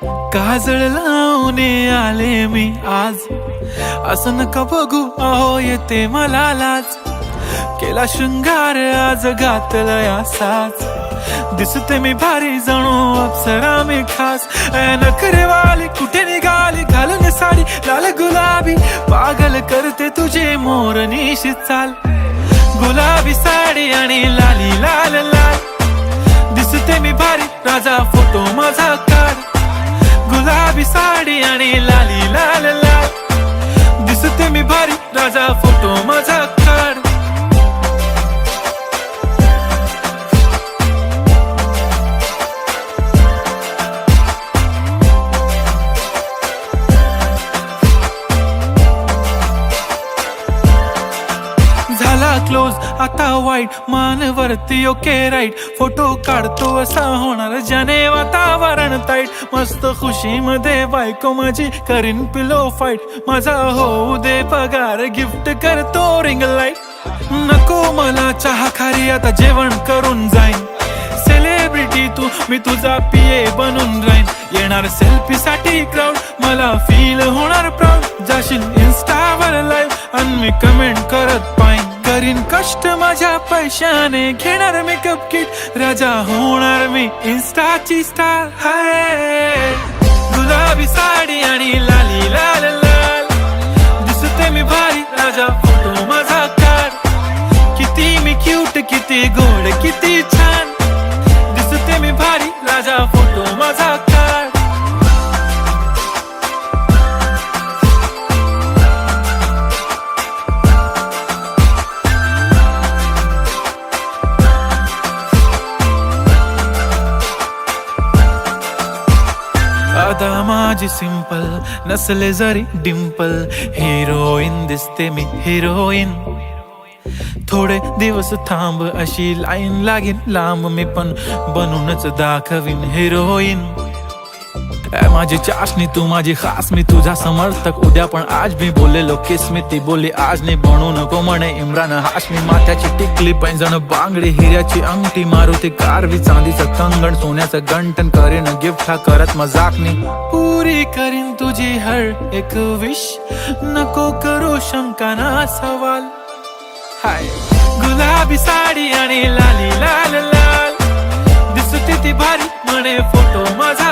काजळ लावून आले मी आज, असं नका बघू अहो येते मला लाज. केला शृंगार आज घातलाय असाच, दिसते मी भारी जणू अप्सरा मी खास. नखरेवाली कुठे निघाली घालून साडी लाल गुलाबी, पागल करते तुझे मोरनीशी चाल. गुलाबी साडी आणि लाली लाल लाल, दिसते मी भारी राजा फोटो माझा काढ. गुलाबी साडी आणि लाली लाल लाल, दिसते मी भारी राजा फोटो माझा काढ. झाला क्लोज आता वाईट, मानवरती ओके राईट. फोटो काढतो असा होणार ज्याने वातावरण ताईट. मस्त खुशी मध्ये बायको माझी करीन पिलो फाईट. माझा होऊ दे पगार गिफ्ट करतो रिंग लाईट. नको मला चहा खारी आता जेवण करून जाईन. सेलिब्रिटी तू मी तुझा पिये बनून राहीन. येणार सेल्फी साठी क्राऊड मला फील होणार प्राऊड. जाशील इन्स्टावर लाईव्ह आणि मी कमेंट करत पाईन. करीन कष्ट माझ्या पैशाने घेणार मेकअप किट. राजा होणार मी इन्स्टाची स्टार. हाय गुलाबी साडी आणि लाली लाल लाल, दिसते मी भारी राजा फोटो माझा काढ. किती मी क्यूट किती गोड किती छान, दिसते मी भारी राजा फोटो माझा काढ. आता माझी सिंपल नसले जरी डिंपल, हिरोईन दिसते मी हिरोईन. थोडे दिवस थांब अशी लाईन लागेल लांब, मी पण बनूनच दाखवीन हिरोईन. माझी चाशनी तू माझी खास, मी तुझा समर्थक उद्या पण आज मी बोललेलो किस मी. ती बोली आज नाही बनू नको म्हणे इम्रान हाशमी. माथ्याची टिकली पैंजण बांगडी हिऱ्याची अंगठी, मारुती कारवी चांदीचं कंगण सोन्याचं गंटन. करीन गिफ्ट हा करत मजाकनी, पुरी करीन तुझी हर एक विश. नको करू शंका ना सवाल. हाय गुलाबी साडी आणि लाली लाल लाल, दिसते ती भारी म्हणे फोटो माझा